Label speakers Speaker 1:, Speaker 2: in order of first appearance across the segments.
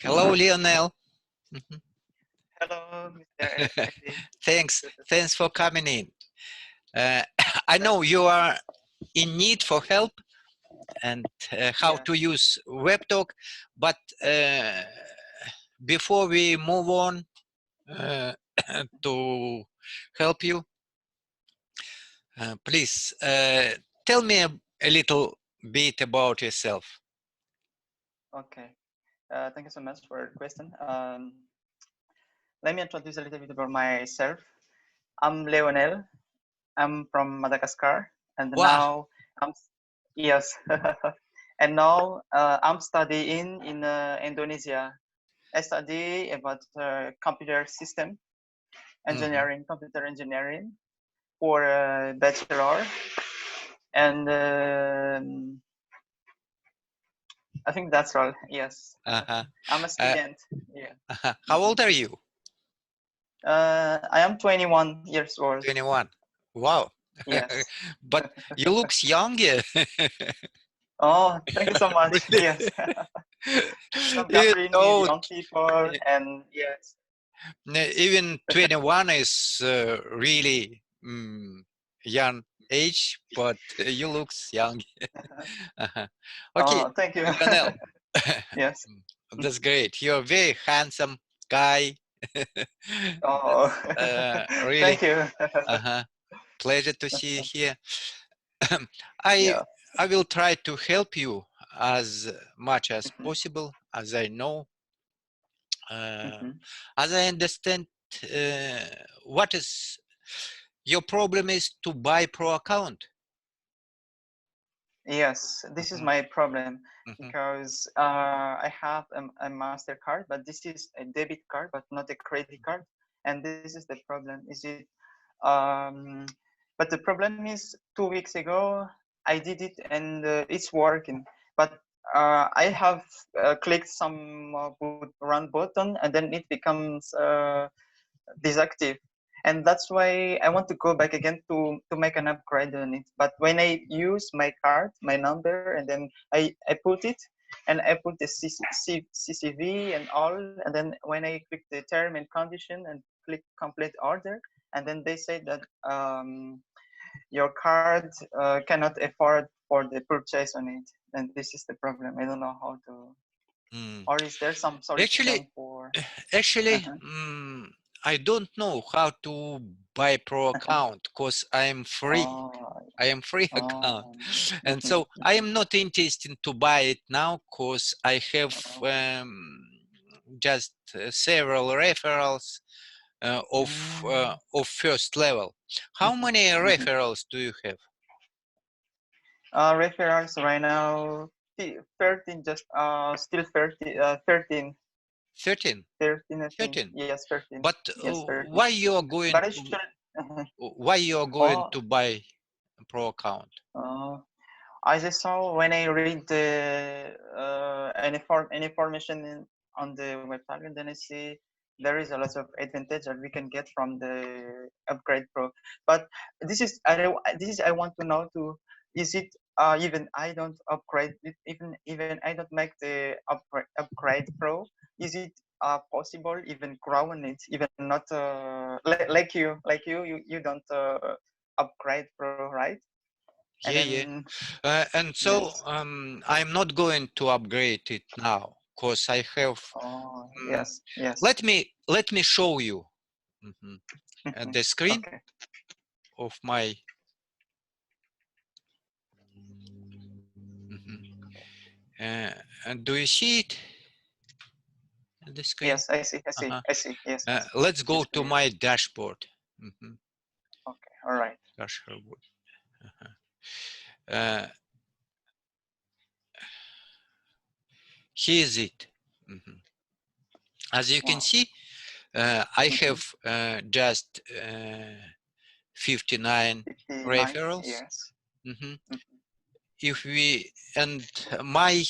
Speaker 1: Hello, Lionel.
Speaker 2: Hello, Mr.
Speaker 1: Thanks for coming in. I know you are in need for help and how to use Webtalk, but before we move on to help you, please tell me a little bit about yourself.
Speaker 2: Okay, thank you so much for the question. Let me introduce a little bit about myself. I'm Leonel. I'm from Madagascar, and
Speaker 1: Wow.
Speaker 2: now and now I'm studying in Indonesia. I study about computer system engineering, computer engineering for a bachelor, and I think that's all. Yes, I'm a student.
Speaker 1: How old are you?
Speaker 2: I am 21 years old.
Speaker 1: 21. Wow.
Speaker 2: Yes.
Speaker 1: But you look younger.
Speaker 2: Oh, thank you so much.
Speaker 1: Really?
Speaker 2: Yes. Some
Speaker 1: You
Speaker 2: country need
Speaker 1: know,
Speaker 2: young people, and yes.
Speaker 1: even 21 is really young age, but you look young. Okay,
Speaker 2: Oh, thank you.
Speaker 1: Lionel,
Speaker 2: Yes.
Speaker 1: that's great. You're a very handsome guy.
Speaker 2: Oh,
Speaker 1: Really,
Speaker 2: thank you.
Speaker 1: pleasure to see you here. I
Speaker 2: Yeah.
Speaker 1: I will try to help you as much as possible, as I know. As I understand, what is your problem is to buy pro account.
Speaker 2: Yes, this is my problem because I have a MasterCard, but this is a debit card, but not a credit card, and this is the problem. Is it? But the problem is 2 weeks ago I did it and it's working, but I have clicked some run button and then it becomes disactive, and that's why I want to go back again to make an upgrade on it. But when I use my card, my number, and then I put it, and I put the CCV and all, and then when I click the term and condition and click complete order, and then they say that your card cannot afford for the purchase on it, and this is the problem. I don't know how to, or is there some solution for?
Speaker 1: Actually, I don't know how to buy pro account because I am free. I am free account, and so I am not interested to buy it now because I have just several referrals of first level. How many referrals do you have?
Speaker 2: Referrals right now 13, just still 30, 13.
Speaker 1: 13.
Speaker 2: 13, I think.
Speaker 1: 13.
Speaker 2: Yes, 13.
Speaker 1: But
Speaker 2: Yes, 13.
Speaker 1: why you are going
Speaker 2: But I
Speaker 1: to
Speaker 2: should.
Speaker 1: why you are going to buy a pro account?
Speaker 2: I just saw when I read the any information on the website, and then I see there is a lot of advantage that we can get from the upgrade pro. But this is I want to know too. Is it even I don't upgrade it, even I don't make the upgrade pro? Is it possible even grow on it, even not like you don't upgrade pro, right?
Speaker 1: Yeah. And so
Speaker 2: Yes.
Speaker 1: I'm not going to upgrade it now because I have.
Speaker 2: Yes.
Speaker 1: Let me show you the screen of my. And do you see it? The screen?
Speaker 2: Yes, I see. I see. Yes.
Speaker 1: Let's go to my dashboard.
Speaker 2: Okay. All right.
Speaker 1: Dashboard. Here is it. As you can see, I have just 59 referrals.
Speaker 2: Yes.
Speaker 1: If we and my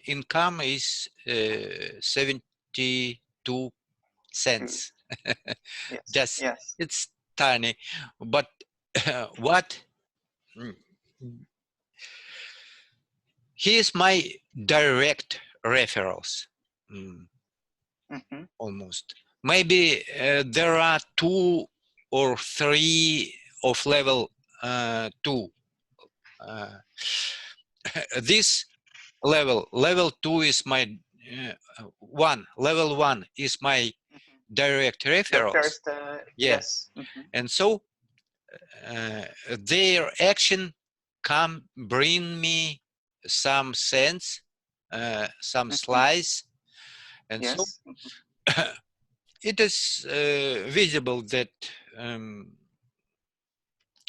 Speaker 1: income is 72 cents. Just it's tiny, but what? Here's my direct referrals. almost. Maybe there are 2 or 3 of level 2. This level 2 is my level 1 is my direct referrals.
Speaker 2: First, yes.
Speaker 1: And so their action bring me some cents, some slice, and so it is visible that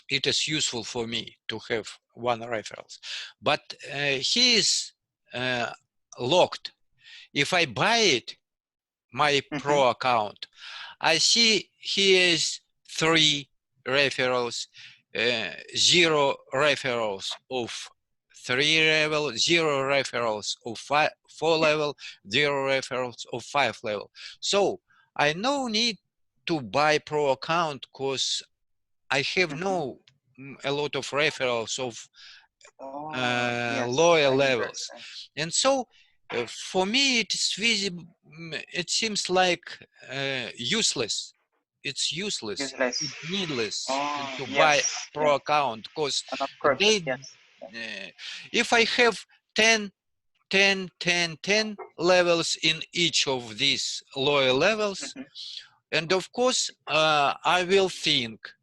Speaker 1: it is useful for me to have 1 referrals, but he is locked. If I buy it, my pro account, I see here is 3 referrals, 0 referrals of 3 level, 0 referrals of 4 level, 0 referrals of 5 level. So I no need to buy pro account because I have a lot of referrals of lower levels, and so for me it is visible. It seems like useless. It's useless. It's needless to buy pro account because they. If I have 10 levels in each of these lower levels, and of course I will think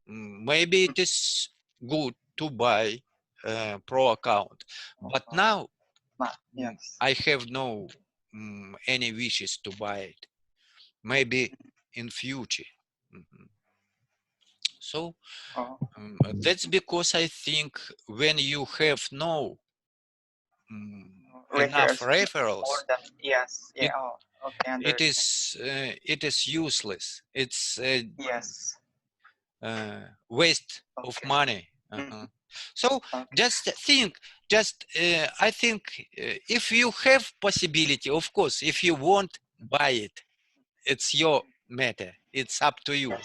Speaker 1: maybe it is good to buy pro account, but now I have no any wishes to buy it. Maybe in future. So that's because I think when you have no enough referrals, it is useless. It's waste of money. So just think, I think if you have possibility, of course, if you want, buy it. It's your matter. It's up to you.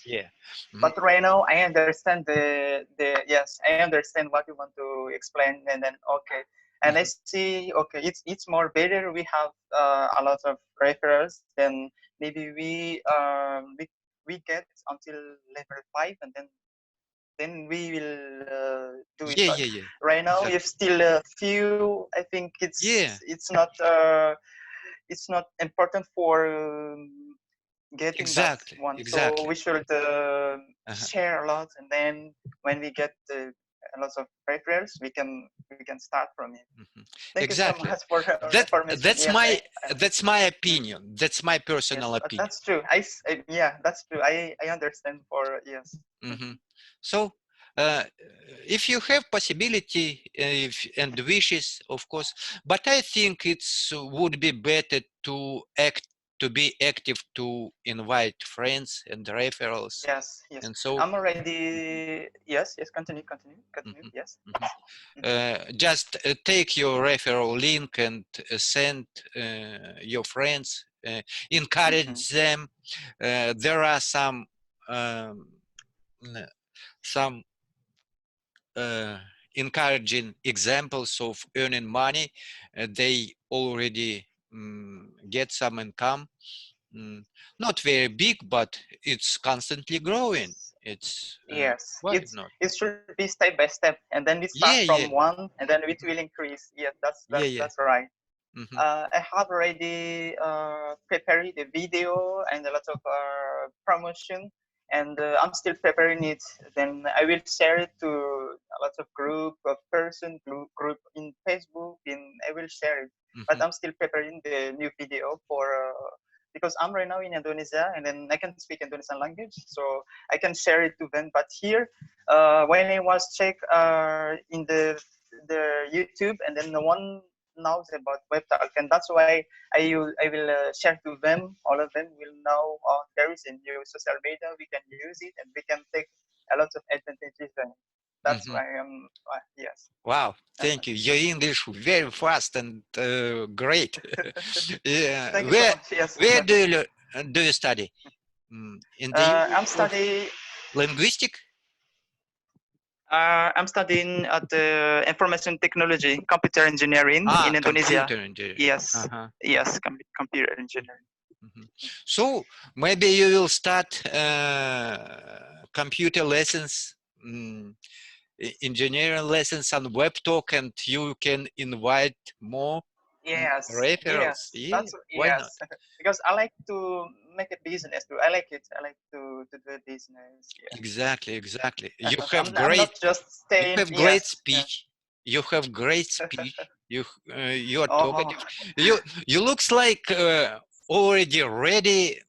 Speaker 1: Yeah.
Speaker 2: But right now I understand I understand what you want to explain, and then and I see it's more better we have a lot of referrals, then maybe we get until level 5, and then we will do it. But right now if still a few, I think it's not important for getting that one. So we should share a lot, and then when we get lots of referrals, we can start from it. Thank you so much for information.
Speaker 1: That's my opinion. That's my personal opinion.
Speaker 2: That's true. That's true. I understand
Speaker 1: So if you have possibility and wishes, of course, but I think it would be better to be active, to invite friends and referrals.
Speaker 2: Yes.
Speaker 1: And so
Speaker 2: I'm already. Yes. Continue. Yes.
Speaker 1: Just take your referral link and send your friends, encourage them. There are some encouraging examples of earning money. They already get some income, not very big, but it's constantly growing. It's
Speaker 2: it should be step by step, and then we start from 1, and then it will increase. That's right. I have already prepared the video and a lot of promotion, and I'm still preparing it. Then I will share it to a lot of group in Facebook, and I will share it. But I'm still preparing the new video for because I'm right now in Indonesia, and then I can speak Indonesian language, so I can share it to them. But here, when I was check in the YouTube, and then no one knows about Webtalk, and that's why I will share to them. All of them will know there is a new social media, we can use it, and we can take a lot of advantages. And that's why yes.
Speaker 1: Wow, thank you. Your English very fast and great.
Speaker 2: Thank you so much. Yes.
Speaker 1: Where do you study? In the
Speaker 2: I'm studying
Speaker 1: linguistic.
Speaker 2: I'm studying at the information technology, computer engineering in Indonesia.
Speaker 1: Computer engineering.
Speaker 2: Yes, yes, computer engineering.
Speaker 1: So maybe you will start computer lessons, engineering lessons on Webtalk, and you can invite more
Speaker 2: Yes,
Speaker 1: referrals.
Speaker 2: yes,
Speaker 1: Yeah, why not?
Speaker 2: Because I like to make a business too. I like it. I like to do a business. Yeah.
Speaker 1: Exactly, exactly. You have
Speaker 2: I'm
Speaker 1: great,
Speaker 2: not just staying.
Speaker 1: you have great
Speaker 2: Yes.
Speaker 1: speech. You have great speech. You are
Speaker 2: Oh,
Speaker 1: talkative. You looks like already ready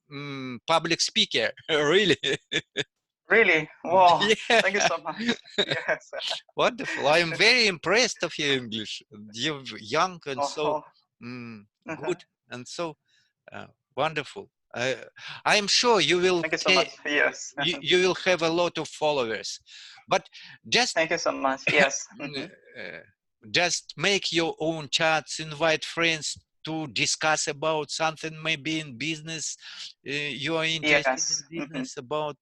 Speaker 1: public speaker. Really.
Speaker 2: really? Wow.
Speaker 1: Yeah.
Speaker 2: Thank you so much. Yes.
Speaker 1: Wonderful. I am very impressed of your English. You're young and so
Speaker 2: Oh.
Speaker 1: good and so wonderful. I am sure you will
Speaker 2: Thank you so much. Yes.
Speaker 1: you will have a lot of followers, but just
Speaker 2: Thank you so much. Yes.
Speaker 1: just make your own chats, invite friends to discuss about something, maybe in business. You are interested
Speaker 2: Yes.
Speaker 1: in business about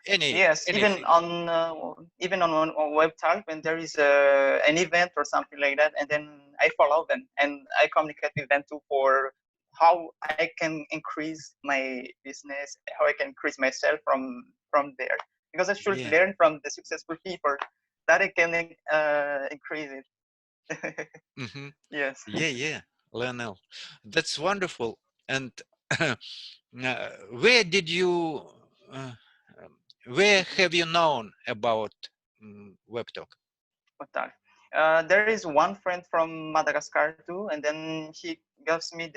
Speaker 1: any
Speaker 2: Yes.
Speaker 1: anything.
Speaker 2: Even on Webtalk, when there is an event or something like that, and then I follow them and I communicate with them too for how I can increase my business, how I can increase myself from there. Because I should
Speaker 1: Yeah.
Speaker 2: learn from the successful people that I can increase it. Yes.
Speaker 1: Yeah, Lionel, that's wonderful. And where did you, uh, where have you known about Webtalk?
Speaker 2: Webtalk. There is one friend from Madagascar too, and then he gives me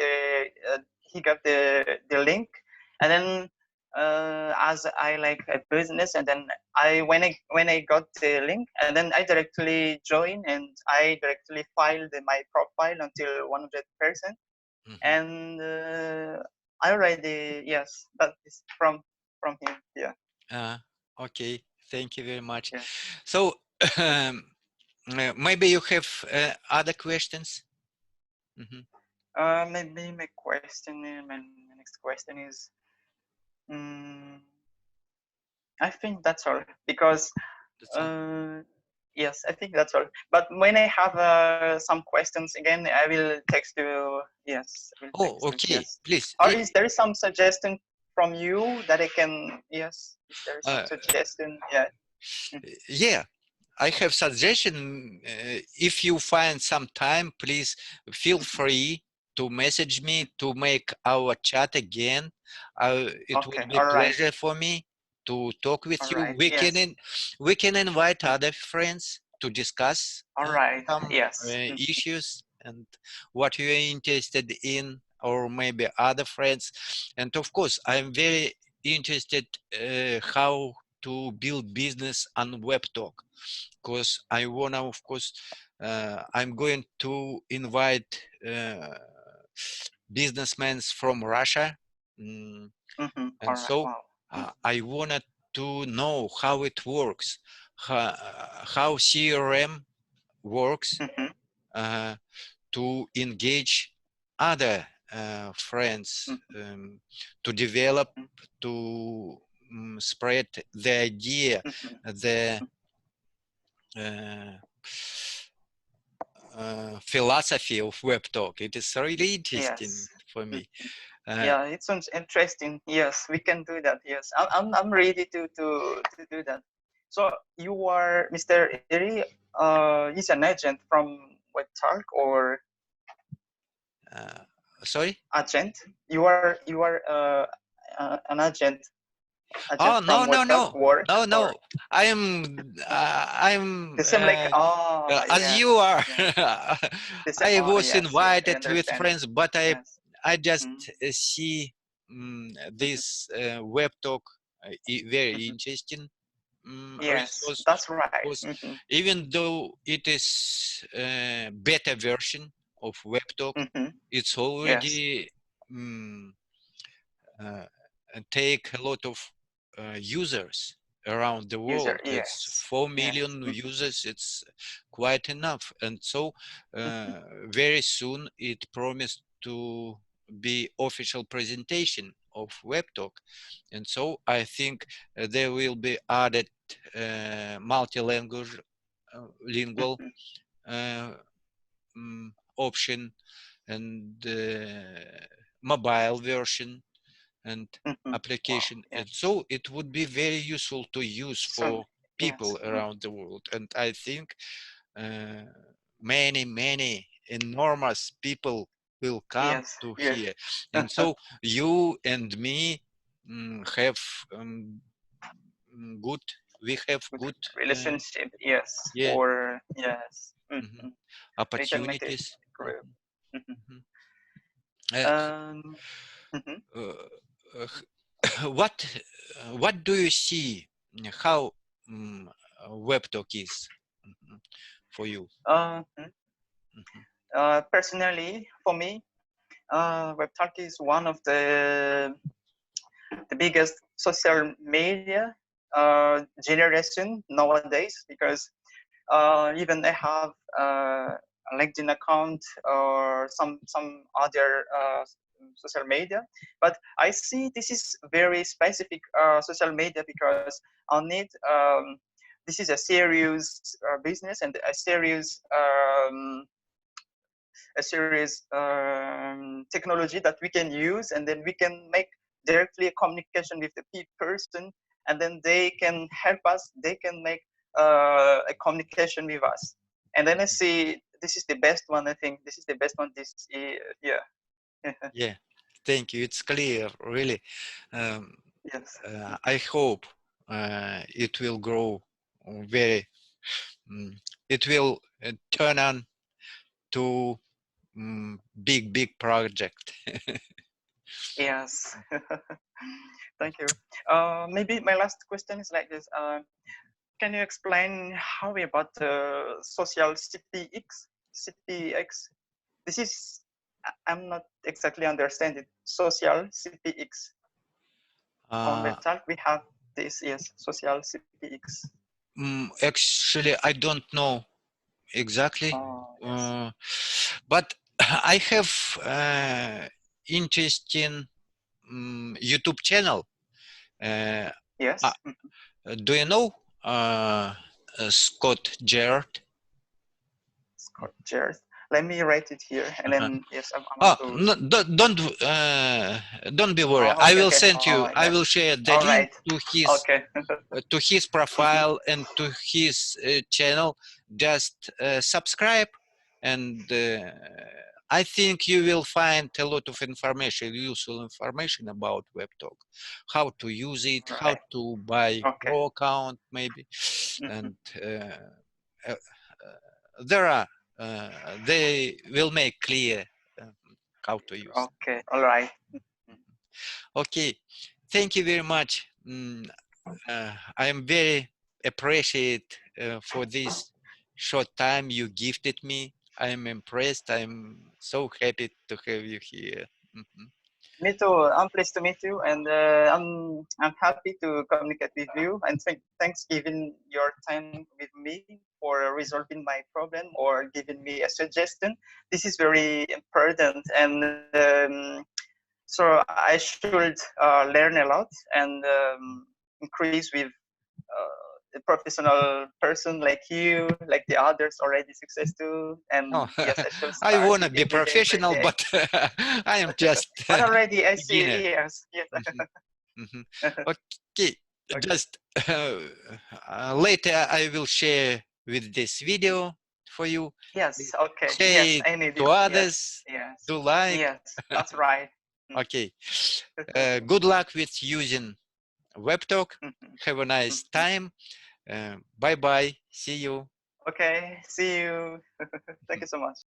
Speaker 2: he got the link, and then as I like a business, and then when I got the link, and then I directly join, and I directly filed my profile until 100%, and I already, yes, that is from him. Yeah.
Speaker 1: Okay, thank you very much.
Speaker 2: Yeah.
Speaker 1: So maybe you have other questions?
Speaker 2: Maybe my next question is, I think that's all because,
Speaker 1: That's all?
Speaker 2: yes, I think that's all. But when I have some questions again, I will text you. Yes, I will
Speaker 1: Oh,
Speaker 2: text you.
Speaker 1: okay,
Speaker 2: Yes.
Speaker 1: please.
Speaker 2: Or is there some suggestion from you that I can? Yes. Is there some suggestion? Yeah.
Speaker 1: Yeah, I have suggestion. If you find some time, please feel free to message me to make our chat again. It
Speaker 2: Okay.
Speaker 1: would be
Speaker 2: All right.
Speaker 1: pleasure for me to talk with
Speaker 2: All
Speaker 1: you.
Speaker 2: right. Yes.
Speaker 1: We can invite other friends to discuss
Speaker 2: All right.
Speaker 1: some
Speaker 2: Yes.
Speaker 1: issues and what you are interested in, or maybe other friends. And of course, I'm very interested how to build business on Webtalk, because I wanna, of course, I'm going to invite businessmen from Russia, and
Speaker 2: All right.
Speaker 1: so
Speaker 2: Wow.
Speaker 1: I wanted to know how it works, how CRM works, to engage other friends, to develop, to spread the idea, the philosophy of Webtalk. It is really interesting
Speaker 2: Yes.
Speaker 1: for me.
Speaker 2: Yeah, it sounds interesting. Yes, we can do that. Yes, I'm ready to do that. So you are Mr. Eri. He's an agent from Webtalk or
Speaker 1: Sorry?
Speaker 2: agent. You are an agent
Speaker 1: Oh,
Speaker 2: from Webtalk work or
Speaker 1: no. I'm
Speaker 2: the same like
Speaker 1: as you
Speaker 2: yes,
Speaker 1: are.
Speaker 2: yes, the same.
Speaker 1: I
Speaker 2: Oh
Speaker 1: was
Speaker 2: yes, yes, I
Speaker 1: invited with
Speaker 2: understand.
Speaker 1: friends, but
Speaker 2: Yes.
Speaker 1: I just see this web talk very interesting
Speaker 2: Yes,
Speaker 1: resource,
Speaker 2: that's right.
Speaker 1: because even though it is a beta version of webtalk, it's
Speaker 2: Yes.
Speaker 1: already take a lot of users around the
Speaker 2: User.
Speaker 1: world. It's
Speaker 2: Yes.
Speaker 1: 4
Speaker 2: Yes.
Speaker 1: million users. It's quite enough. And so very soon it promised to be official presentation of webtalk. And so I think there will be added multilingual lingual option and mobile version and application, and so it would be very useful to use for people around the world. And I think many enormous people will come to here, and so you and me have we have good
Speaker 2: relationship.
Speaker 1: yeah
Speaker 2: Or
Speaker 1: opportunities.
Speaker 2: group.
Speaker 1: Uh,
Speaker 2: Mhm.
Speaker 1: what do you see how Webtalk is for you?
Speaker 2: Personally, for me, Webtalk is one of the biggest social media generation nowadays, because even I have a LinkedIn account or some other social media, but I see this is very specific social media, because on it this is a serious business and a serious technology that we can use, and then we can make directly a communication with the person, and then they can help us, they can make a communication with us. And then I see this is the best one. I think this is the best one this year.
Speaker 1: Yeah, thank you, it's clear, really.
Speaker 2: Yes.
Speaker 1: I hope it will grow very it will turn on to big project.
Speaker 2: Yes. Thank you. Maybe my last question is like this. Can you explain how about social CPX? CPX. This is I'm not exactly understand it. Social CPX. On Webtalk we have this. Yes, social CPX.
Speaker 1: Actually, I don't know exactly,
Speaker 2: Yes.
Speaker 1: but I have interesting YouTube channel.
Speaker 2: Yes.
Speaker 1: Do you know Scott Gerard?
Speaker 2: Scott Jared. Let me write it here, and then yes, I
Speaker 1: Oh,
Speaker 2: want to.
Speaker 1: no, don't be worried. I
Speaker 2: Okay,
Speaker 1: will
Speaker 2: okay.
Speaker 1: send you. I
Speaker 2: Yes.
Speaker 1: will share the
Speaker 2: All
Speaker 1: link
Speaker 2: right. Okay.
Speaker 1: to his profile and to his channel. Just subscribe, and I think you will find a lot of information, useful information about Webtalk, how to use it, how to buy pro account, maybe, and there are they will make clear how to use.
Speaker 2: Okay. All right.
Speaker 1: Okay, thank you very much. I am very appreciate for this short time you gifted me. I am impressed. I'm so happy to have you here.
Speaker 2: Me too. I'm pleased to meet you, and I'm happy to communicate with you. And thanks giving your time with me for resolving my problem or giving me a suggestion. This is very important, and so I should learn a lot and increase with a professional person like you, like the others already successful. And
Speaker 1: Oh,
Speaker 2: yes, I should
Speaker 1: I
Speaker 2: start
Speaker 1: want to
Speaker 2: it
Speaker 1: be
Speaker 2: every day by
Speaker 1: professional,
Speaker 2: day.
Speaker 1: but I am just
Speaker 2: But already I see,
Speaker 1: beginner.
Speaker 2: yes.
Speaker 1: Okay, just later I will share with this video for you.
Speaker 2: Yes, okay.
Speaker 1: Share
Speaker 2: Yes,
Speaker 1: it
Speaker 2: I need
Speaker 1: to
Speaker 2: you. Yes,
Speaker 1: others.
Speaker 2: yes,
Speaker 1: Do like.
Speaker 2: yes, that's right.
Speaker 1: Okay. Good luck with using Webtalk. Have a nice time. Bye bye. See you.
Speaker 2: Okay, see you. Thank you so much.